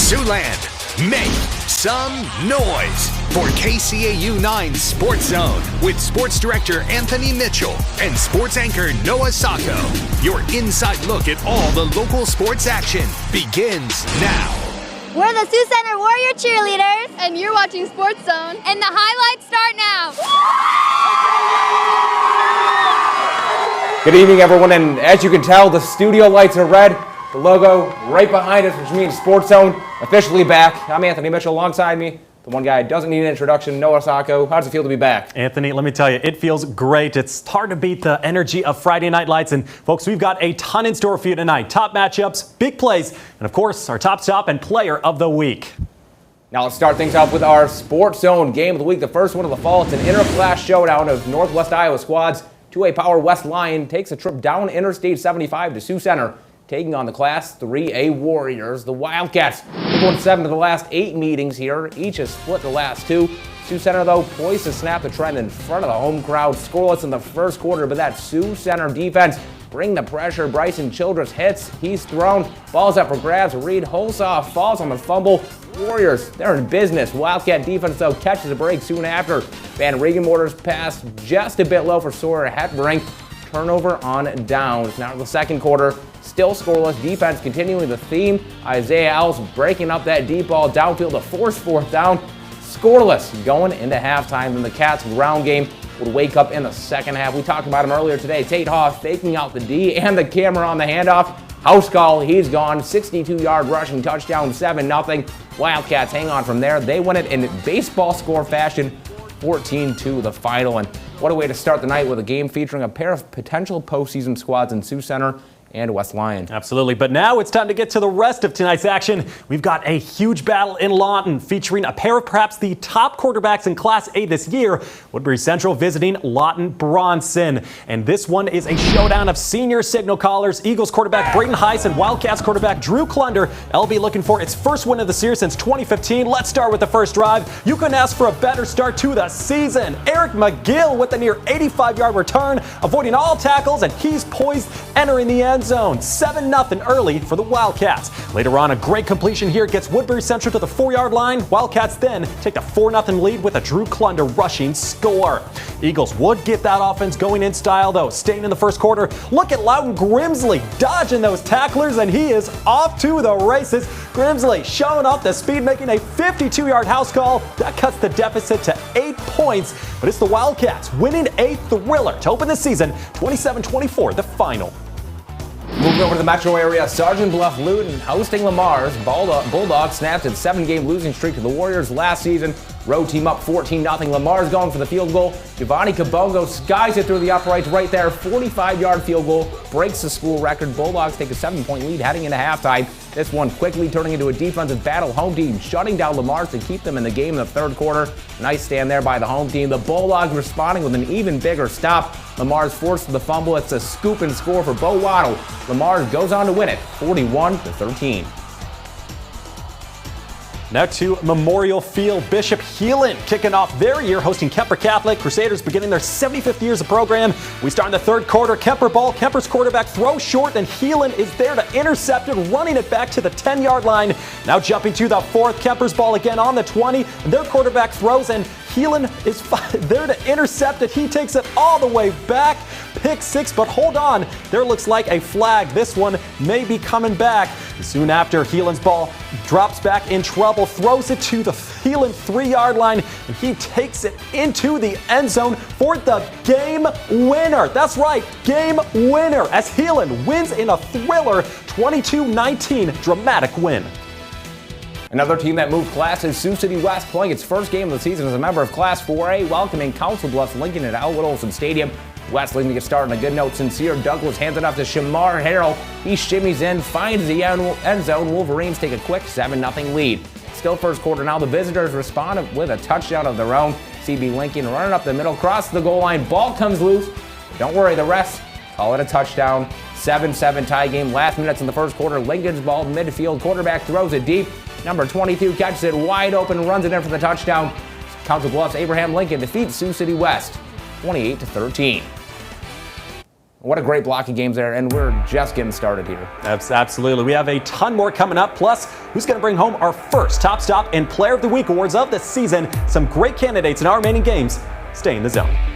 Siouxland, make some noise for KCAU-9 Sports Zone with Sports Director Anthony Mitchell and Sports Anchor Noah Sacco. Your inside look at all the local sports action begins now. We're the Sioux Center Warrior cheerleaders, and you're watching Sports Zone. And the highlights start now. Good evening, everyone, and as you can tell, the studio lights are red. The logo right behind us, which means Sports Zone officially back. I'm Anthony Mitchell. Alongside me, the one guy who doesn't need an introduction, Noah Sacco. How does it feel to be back? Anthony, let me tell you, it feels great. It's hard to beat the energy of Friday Night Lights. And folks, we've got a ton in store for you tonight. Top matchups, big plays, and of course, our top stop and player of the week. Now let's start things off with our Sports Zone game of the week. The first one of the fall. It's an interclass showdown of Northwest Iowa squads. 2A Power West Lyon takes a trip down Interstate 75 to Sioux Center, taking on the Class 3A Warriors. The Wildcats have won 7 of the last 8 meetings here. Each has split the last 2. Sioux Center, though, poised to snap the trend in front of the home crowd. Scoreless in the first quarter, but that Sioux Center defense bring the pressure. Bryson Childress hits. He's thrown. Ball's up for grabs. Reed Holsoff falls on the fumble. Warriors, they're in business. Wildcat defense, though, catches a break soon after. Van Regenmorter's pass just a bit low for Sawyer Hetbrink. Turnover on downs. Now to the second quarter, still scoreless. Defense continuing the theme. Isaiah Ellis breaking up that deep ball downfield to force fourth down. Scoreless going into halftime. Then the Cats' ground game would wake up in the second half. We talked about him earlier today. Tate Hoff faking out the D and the camera on the handoff. House call, he's gone. 62-yard rushing touchdown, 7-0. Wildcats hang on from there. They win it in baseball score fashion, 14-2 the final. And what a way to start the night with a game featuring a pair of potential postseason squads in Sioux Center and West Lyon. Absolutely, but now it's time to get to the rest of tonight's action. We've got a huge battle in Lawton featuring a pair of perhaps the top quarterbacks in Class A this year. Woodbury Central visiting Lawton Bronson. And this one is a showdown of senior signal callers. Eagles quarterback Brayton Heiss and Wildcats quarterback Drew Klunder. LB looking for its first win of the series since 2015. Let's start with the first drive. You couldn't ask for a better start to the season. Eric McGill with a near 85-yard return, avoiding all tackles, and he's poised entering the end zone. 7-0 early for the Wildcats. Later on, a great completion here gets Woodbury Central to the 4-yard line. Wildcats then take the 4-0 lead with a Drew Klunder rushing score. Eagles would get that offense going in style, though. Staying in the first quarter, look at Loudon Grimsley dodging those tacklers, and he is off to the races. Grimsley showing off the speed, making a 52-yard house call. That cuts the deficit to 8 points, but it's the Wildcats winning a thriller to open the season, 27-24, the final. Moving over to the metro area, Sergeant Bluff Luton hosting Lamar's. Bulldogs snapped its 7-game losing streak to the Warriors last season. Road team up 14-0. Lamar's going for the field goal. Giovanni Cabongo skies it through the uprights right there. 45-yard field goal breaks the school record. Bulldogs take a 7-point lead heading into halftime. This one quickly turning into a defensive battle. Home team shutting down Lamar's to keep them in the game in the third quarter. Nice stand there by the home team. The Bulldogs responding with an even bigger stop. Lamar's forced the fumble. It's a scoop and score for Bo Waddle. Lamar goes on to win it, 41-13. Now to Memorial Field. Bishop Heelan kicking off their year hosting Kemper Catholic. Crusaders beginning their 75th years of program. We start in the third quarter. Kemper ball. Kemper's quarterback throws short, and Heelan is there to intercept it, running it back to the 10-yard line. Now jumping to the fourth. Kemper's ball again on the 20. Their quarterback throws, and Heelan is there to intercept it. He takes it all the way back. Pick 6, but hold on. There looks like a flag. This one may be coming back. Soon after, Heelan's ball drops back in trouble, throws it to the Heelan 3-yard line, and he takes it into the end zone for the game winner. That's right, game winner, as Heelan wins in a thriller 22-19 dramatic win. Another team that moved class is Sioux City West, playing its first game of the season as a member of Class 4A, welcoming Council Bluffs Lincoln at Elwood Olson Stadium. West looking to get started on a good note. Sincere Douglas hands it off to Shamar Harrell. He shimmies in, finds the end zone. Wolverines take a quick 7-0 lead. Still first quarter now. The visitors respond with a touchdown of their own. CB Lincoln running up the middle, crosses the goal line. Ball comes loose. But don't worry, the rest call it a touchdown. 7-7 tie game. Last minutes in the first quarter. Lincoln's ball midfield. Quarterback throws it deep. Number 22 catches it wide open, runs it in for the touchdown. Council Bluffs Abraham Lincoln defeats Sioux City West 28-13. What a great block of games there, and we're just getting started here. Absolutely. We have a ton more coming up. Plus, who's going to bring home our first Top Stop and Player of the Week awards of the season? Some great candidates in our remaining games. Stay in the zone.